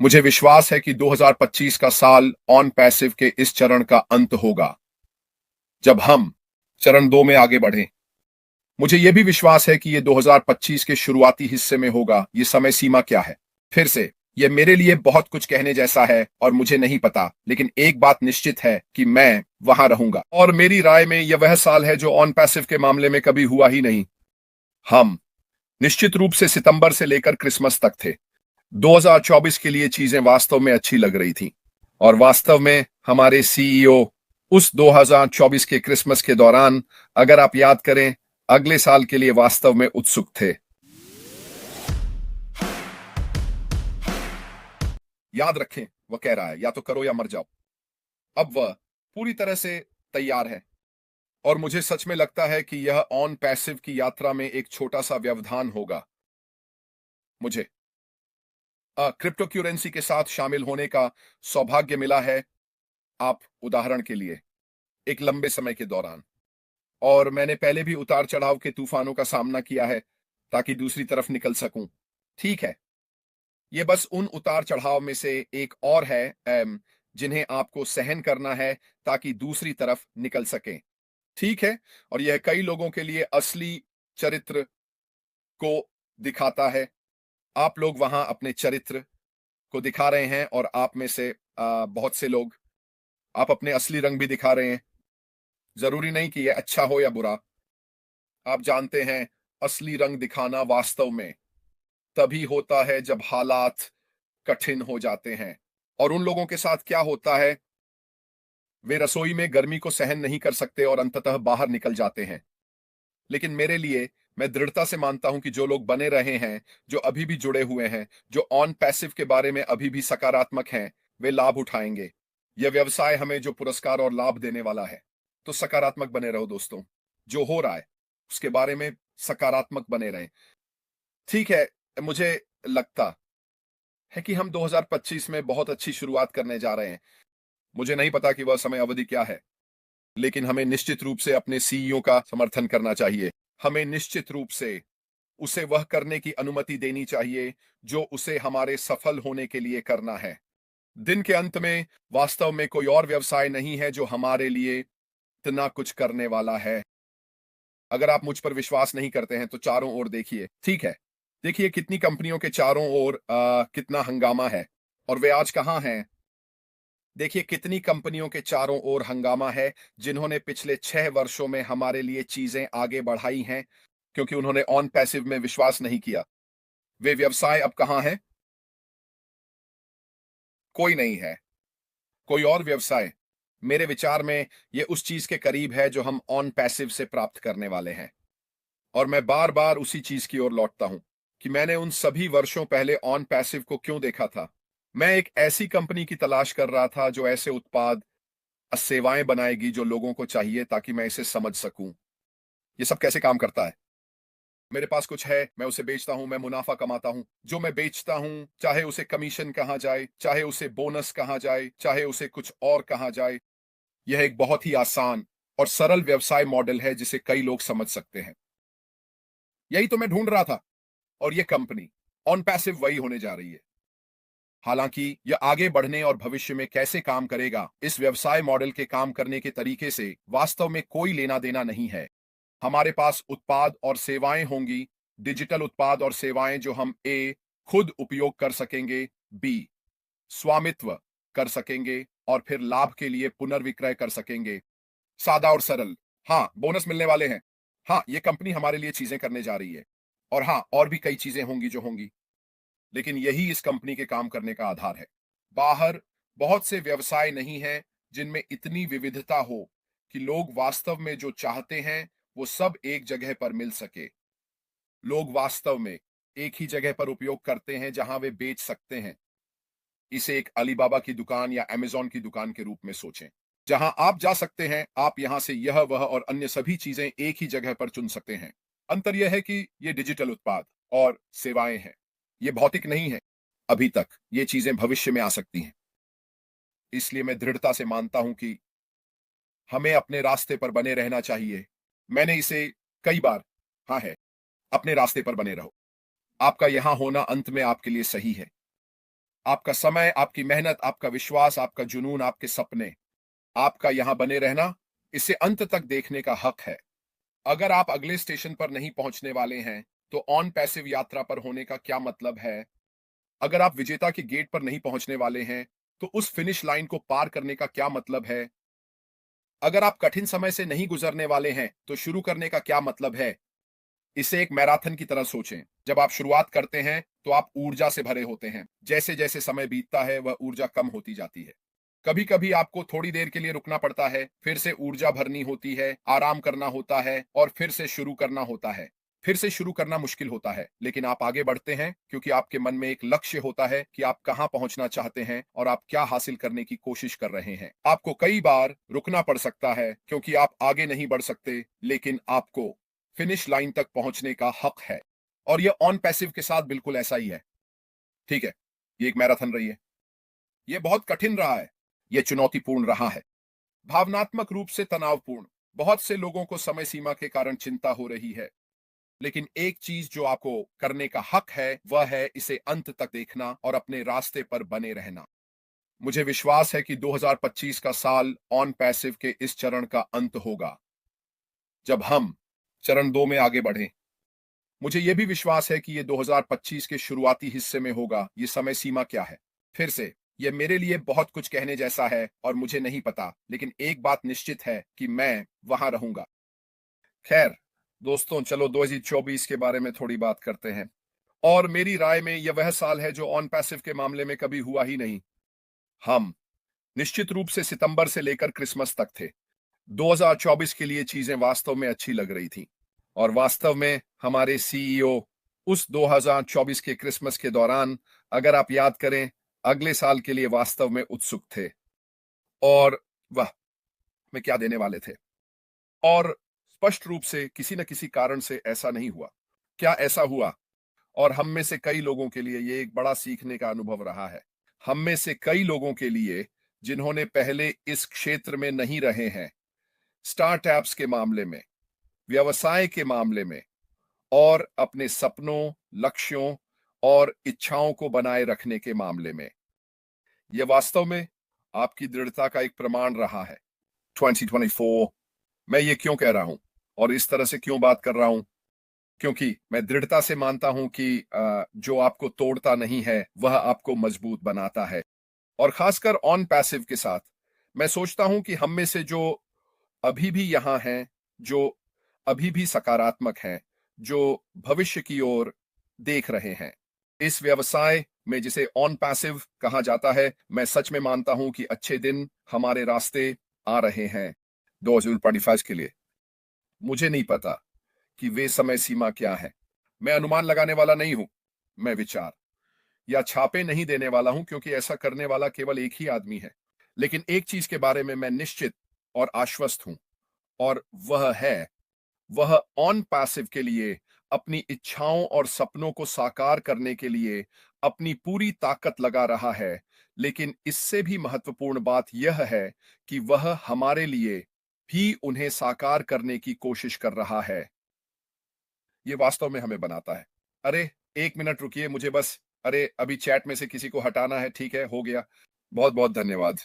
मुझे विश्वास है कि 2025 का साल ऑन पैसिव के इस चरण का अंत होगा, जब हम चरण 2 में आगे बढ़ें। मुझे यह भी विश्वास है कि यह 2025 के शुरुआती हिस्से में होगा। यह समय सीमा क्या है? फिर से, यह मेरे लिए बहुत कुछ कहने जैसा है और मुझे नहीं पता, लेकिन एक बात निश्चित है कि मैं वहां रहूंगा। और मेरी राय में यह वह साल है जो ऑन पैसिव के मामले में कभी हुआ ही नहीं। हम निश्चित रूप से सितंबर से लेकर क्रिसमस तक थे। 2024 के लिए चीजें वास्तव में अच्छी लग रही थी और वास्तव में हमारे सीईओ उस 2024 के क्रिसमस के दौरान, अगर आप याद करें, अगले साल के लिए वास्तव में उत्सुक थे। याद रखें, वह कह रहा है, या तो करो या मर जाओ। अब वह पूरी तरह से तैयार है और मुझे सच में लगता है कि यह ऑन पैसिव की यात्रा में एक छोटा सा व्यवधान होगा। मुझे क्रिप्टो क्यूरेंसी के साथ शामिल होने का सौभाग्य मिला है, आप उदाहरण के लिए, एक लंबे समय के दौरान। और मैंने पहले भी उतार चढ़ाव के तूफानों का सामना किया है ताकि दूसरी तरफ निकल सकूं। ठीक है, ये बस उन उतार चढ़ाव में से एक और है जिन्हें आपको सहन करना है ताकि दूसरी तरफ निकल सकें। ठीक है, और यह कई लोगों के लिए असली चरित्र को दिखाता है। आप लोग वहां अपने चरित्र को दिखा रहे हैं और आप में से बहुत से लोग आप अपने असली रंग भी दिखा रहे हैं। जरूरी नहीं कि यह अच्छा हो या बुरा। आप जानते हैं, असली रंग दिखाना वास्तव में तभी होता है जब हालात कठिन हो जाते हैं। और उन लोगों के साथ क्या होता है, वे रसोई में गर्मी को सहन नहीं कर सकते और अंततः बाहर निकल जाते हैं। लेकिन मेरे लिए, मैं दृढ़ता से मानता हूं कि जो लोग बने रहे हैं, जो अभी भी जुड़े हुए हैं, जो ऑन पैसिव के बारे में अभी भी सकारात्मक हैं, वे लाभ उठाएंगे। यह व्यवसाय हमें जो पुरस्कार और लाभ देने वाला है। तो सकारात्मक बने रहो दोस्तों। जो हो रहा है उसके बारे में सकारात्मक बने रहें। ठीक है, मुझे लगता है कि हम 2025 में बहुत अच्छी शुरुआत करने जा रहे हैं। मुझे नहीं पता कि वह समय अवधि क्या है, लेकिन हमें निश्चित रूप से अपने सीईओ का समर्थन करना चाहिए। हमें निश्चित रूप से उसे वह करने की अनुमति देनी चाहिए जो उसे हमारे सफल होने के लिए करना है। दिन के अंत में वास्तव में कोई और व्यवसाय नहीं है जो हमारे लिए इतना कुछ करने वाला है। अगर आप मुझ पर विश्वास नहीं करते हैं तो चारों ओर देखिए। ठीक है, देखिए कितनी कंपनियों के चारों ओर कितना हंगामा है और वे आज कहां हैं। देखिए कितनी कंपनियों के चारों ओर हंगामा है जिन्होंने पिछले 6 वर्षों में हमारे लिए चीजें आगे बढ़ाई हैं, क्योंकि उन्होंने ऑन पैसिव में विश्वास नहीं किया। वे व्यवसाय अब कहां हैं? कोई नहीं है। कोई और व्यवसाय, मेरे विचार में, ये उस चीज के करीब है जो हम ऑन पैसिव से प्राप्त करने वाले हैं। और मैं बार बार उसी चीज की ओर लौटता हूं कि मैंने उन सभी वर्षों पहले ऑन पैसिव को क्यों देखा था। मैं एक ऐसी कंपनी की तलाश कर रहा था जो ऐसे उत्पाद सेवाएं बनाएगी जो लोगों को चाहिए, ताकि मैं इसे समझ सकूं ये सब कैसे काम करता है। मेरे पास कुछ है, मैं उसे बेचता हूं, मैं मुनाफा कमाता हूं। जो मैं बेचता हूं, चाहे उसे कमीशन कहा जाए, चाहे उसे बोनस कहा जाए, चाहे उसे कुछ और कहा जाए, यह एक बहुत ही आसान और सरल व्यवसाय मॉडल है जिसे कई लोग समझ सकते हैं। यही तो मैं ढूंढ रहा था। और यह कंपनी ऑन पैसिव वही होने जा रही है। हालांकि यह आगे बढ़ने और भविष्य में कैसे काम करेगा, इस व्यवसाय मॉडल के काम करने के तरीके से वास्तव में कोई लेना देना नहीं है। हमारे पास उत्पाद और सेवाएं होंगी, डिजिटल उत्पाद और सेवाएं जो हम खुद उपयोग कर सकेंगे, बी स्वामित्व कर सकेंगे और फिर लाभ के लिए पुनर्विक्रय कर सकेंगे। सादा और सरल। हाँ, बोनस मिलने वाले हैं। हाँ, ये कंपनी हमारे लिए चीजें करने जा रही है। और हाँ, और भी कई चीजें होंगी जो होंगी। लेकिन यही इस कंपनी के काम करने का आधार है। बाहर बहुत से व्यवसाय नहीं हैं जिनमें इतनी विविधता हो कि लोग वास्तव में जो चाहते हैं वो सब एक जगह पर मिल सके। लोग वास्तव में एक ही जगह पर उपयोग करते हैं जहां वे बेच सकते हैं। इसे एक अलीबाबा की दुकान या अमेज़न की दुकान के रूप में सोचें, जहां आप जा सकते हैं, आप यहां से यह वह और अन्य सभी चीजें एक ही जगह पर चुन सकते हैं। अंतर यह है कि ये डिजिटल उत्पाद और सेवाएं हैं, ये भौतिक नहीं है। अभी तक ये चीजें भविष्य में आ सकती हैं। इसलिए मैं दृढ़ता से मानता हूं कि हमें अपने रास्ते पर बने रहना चाहिए। मैंने इसे कई बार, हाँ है, अपने रास्ते पर बने रहो। आपका यहां होना अंत में आपके लिए सही है। आपका समय, आपकी मेहनत, आपका विश्वास, आपका जुनून, आपके सपने, आपका यहां बने रहना, इसे अंत तक देखने का हक है। अगर आप अगले स्टेशन पर नहीं पहुंचने वाले हैं, तो ऑन पैसिव यात्रा पर होने का क्या मतलब है? अगर आप विजेता के गेट पर नहीं पहुंचने वाले हैं, तो उस फिनिश लाइन को पार करने का क्या मतलब है? अगर आप कठिन समय से नहीं गुजरने वाले हैं, तो शुरू करने का क्या मतलब है? इसे एक मैराथन की तरह सोचें। जब आप शुरुआत करते हैं, तो आप ऊर्जा से भरे होते हैं। जैसे-जैसे समय बीतता है, वह ऊर्जा कम होती जाती है। कभी-कभी आपको थोड़ी देर के लिए रुकना पड़ता है, फिर से ऊर्जा भरनी होती है, आराम करना होता है और फिर से शुरू करना होता है। फिर से शुरू करना मुश्किल होता है, लेकिन आप आगे बढ़ते हैं क्योंकि आपके मन में एक लक्ष्य होता है कि आप कहां पहुंचना चाहते हैं और आप क्या हासिल करने की कोशिश कर रहे हैं। आपको कई बार रुकना पड़ सकता है क्योंकि आप आगे नहीं बढ़ सकते, लेकिन आपको फिनिश लाइन तक पहुंचने का हक है। और यह ऑन पैसिव के साथ बिल्कुल ऐसा ही है। ठीक है, ये एक मैराथन रही है। यह बहुत कठिन रहा है। यह चुनौतीपूर्ण रहा है। भावनात्मक रूप से तनावपूर्ण। बहुत से लोगों को समय सीमा के कारण चिंता हो रही है। लेकिन एक चीज जो आपको करने का हक है, वह है इसे अंत तक देखना और अपने रास्ते पर बने रहना। मुझे विश्वास है कि 2025 का साल ऑन पैसिव के इस चरण का अंत होगा, जब हम चरण 2 में आगे बढ़ें। मुझे यह भी विश्वास है कि यह 2025 के शुरुआती हिस्से में होगा। ये समय सीमा क्या है? फिर से, यह मेरे लिए बहुत कुछ कहने जैसा है और मुझे नहीं पता, लेकिन एक बात निश्चित है कि मैं वहां रहूंगा। खैर, दोस्तों, चलो 2024 के बारे में थोड़ी बात करते हैं। और मेरी राय में यह वह साल है जो ऑन पैसिव के मामले में कभी हुआ ही नहीं। हम निश्चित रूप से सितंबर से लेकर क्रिसमस तक थे। 2024 के लिए चीजें वास्तव में अच्छी लग रही थी। और वास्तव में हमारे सीईओ उस 2024 के क्रिसमस के दौरान, अगर आप याद करें, अगले साल के लिए वास्तव में उत्सुक थे। और वह में क्या देने वाले थे। और स्पष्ट रूप से किसी न किसी कारण से ऐसा नहीं हुआ। क्या ऐसा हुआ? और हम में से कई लोगों के लिए ये एक बड़ा सीखने का अनुभव रहा है। हम में से कई लोगों के लिए, जिन्होंने पहले इस क्षेत्र में नहीं रहे हैं, स्टार्टअप्स के मामले में, व्यवसाय के मामले में और अपने सपनों, लक्ष्यों और इच्छाओं को बनाए रखने के मामले में, यह वास्तव में आपकी दृढ़ता का एक प्रमाण रहा है। 2024, मैं ये क्यों कह रहा हूं और इस तरह से क्यों बात कर रहा हूं? क्योंकि मैं दृढ़ता से मानता हूं कि जो आपको तोड़ता नहीं है, वह आपको मजबूत बनाता है। और खासकर ऑन पैसिव के साथ, मैं सोचता हूं कि हम में से जो अभी भी यहां हैं, जो अभी भी सकारात्मक हैं, जो भविष्य की ओर देख रहे हैं, इस व्यवसाय में जिसे ऑन पैसिव कहा जाता है, मैं सच में मानता हूं कि अच्छे दिन हमारे रास्ते आ रहे हैं 2025 के लिए। मुझे नहीं पता कि वे समय सीमा क्या है। मैं अनुमान लगाने वाला नहीं हूं। मैं विचार या छापे नहीं देने वाला हूं, क्योंकि ऐसा करने वाला केवल एक ही आदमी है। लेकिन एक चीज के बारे में मैं निश्चित और आश्वस्त हूं, और वह ऑन पैसिव के लिए, अपनी इच्छाओं और सपनों को साकार करने के लिए अपनी पूरी ताकत लगा रहा है। लेकिन इससे भी महत्वपूर्ण बात यह है कि वह हमारे लिए भी उन्हें साकार करने की कोशिश कर रहा है। ये वास्तव में हमें बनाता है। अरे, 1 मिनट रुकिए, मुझे बस, अरे अभी चैट में से किसी को हटाना है। ठीक है, हो गया। बहुत बहुत धन्यवाद।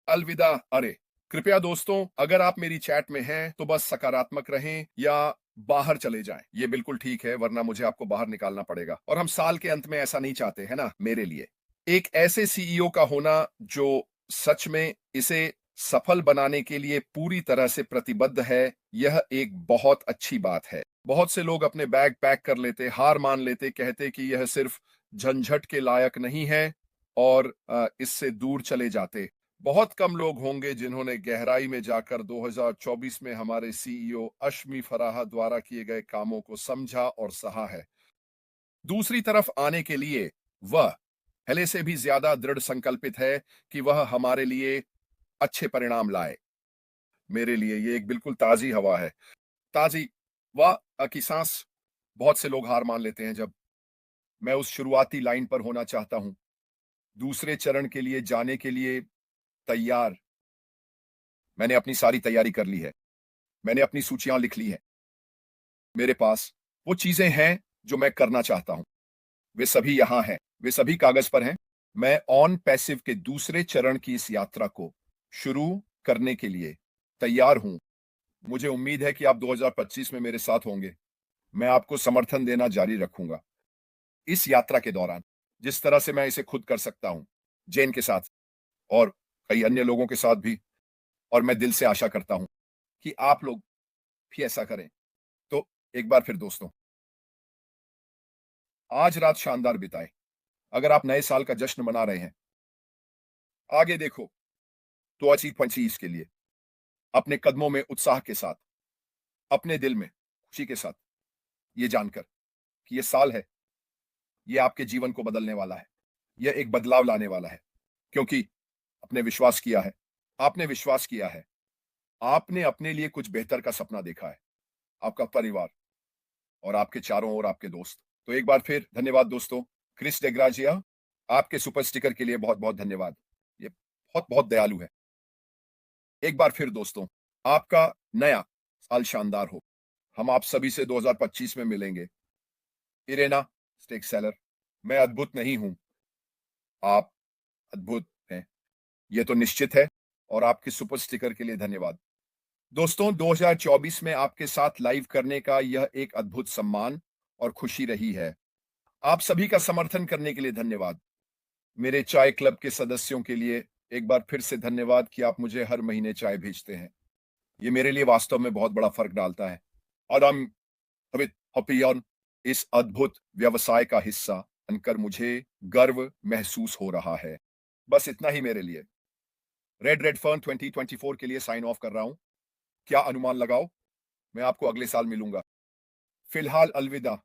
अलविदा। अरे, कृपया दोस्तों, अगर आप मेरी चैट में हैं तो बस सकारात्मक रहें या बाहर चले जाएं। ये बिल्कुल ठीक है, वरना मुझे आपको बाहर निकालना पड़ेगा, और हम साल के अंत में ऐसा नहीं चाहते, है ना? मेरे लिए एक ऐसे सीईओ का होना जो सच में इसे सफल बनाने के लिए पूरी तरह से प्रतिबद्ध है, यह एक बहुत अच्छी बात है। बहुत से लोग अपने बैग पैक कर लेते, हार मान लेते, कहते कि यह सिर्फ झंझट के लायक नहीं है और इससे दूर चले जाते। बहुत कम लोग होंगे जिन्होंने गहराई में जाकर 2024 में हमारे सीईओ अश्मी फराह द्वारा किए गए कामों को समझा और सहा है। दूसरी तरफ आने के लिए वह पहले से भी ज्यादा दृढ़ संकल्पित है कि वह हमारे लिए अच्छे परिणाम लाए। मेरे लिए ये एक बिल्कुल ताजी हवा है। ताजी वाह की सांस। बहुत से लोग हार मान लेते हैं जब मैं उस शुरुआती लाइन पर होना चाहता हूं, दूसरे चरण के लिए जाने के लिए तैयार। मैंने अपनी सारी तैयारी कर ली है। मैंने अपनी सूचियां लिख ली है। मेरे पास वो चीजें हैं जो मैं करना चाहता हूं। वे सभी यहां हैं। वे सभी कागज पर हैं। मैं ऑन पैसिव के दूसरे चरण की इस यात्रा को शुरू करने के लिए तैयार हूं। मुझे उम्मीद है कि आप 2025 में मेरे साथ होंगे। मैं आपको समर्थन देना जारी रखूंगा इस यात्रा के दौरान, जिस तरह से मैं इसे खुद कर सकता हूं, जेन के साथ और कई अन्य लोगों के साथ भी। और मैं दिल से आशा करता हूं कि आप लोग भी ऐसा करें। तो एक बार फिर दोस्तों, आज रात शानदार बिताए। अगर आप नए साल का जश्न मना रहे हैं, आगे देखो, तो 2025 के लिए अपने कदमों में उत्साह के साथ, अपने दिल में खुशी के साथ, ये जानकर कि ये साल है, ये आपके जीवन को बदलने वाला है, यह एक बदलाव लाने वाला है। क्योंकि आपने विश्वास किया है, आपने विश्वास किया है, आपने अपने लिए कुछ बेहतर का सपना देखा है, आपका परिवार और आपके चारों ओर आपके दोस्त। तो एक बार फिर धन्यवाद दोस्तों। क्रिस डेग्राजिया, आपके सुपर स्टिकर के लिए बहुत बहुत धन्यवाद। ये बहुत बहुत दयालु है। एक बार फिर दोस्तों, आपका नया साल शानदार हो। हम आप सभी से 2025 में मिलेंगे। इरेना स्टेक सेलर, मैं अद्भुत नहीं हूं, आप अद्भुत हैं, यह तो निश्चित है। और आपके सुपर स्टिकर के लिए धन्यवाद दोस्तों। 2024 में आपके साथ लाइव करने का यह एक अद्भुत सम्मान और खुशी रही है। आप सभी का समर्थन करने के लिए धन्यवाद। मेरे चाय क्लब के सदस्यों के लिए एक बार फिर से धन्यवाद कि आप मुझे हर महीने चाय भेजते हैं। ये मेरे लिए वास्तव में बहुत बड़ा फर्क डालता है। और हम अमित हॉपियन, इस अद्भुत व्यवसाय का हिस्सा बनकर मुझे गर्व महसूस हो रहा है। बस इतना ही मेरे लिए। रेड रेड फर्न 2024 के लिए साइन ऑफ कर रहा हूं। क्या अनुमान लगाओ, मैं आपको अगले साल मिलूंगा। फिलहाल अलविदा।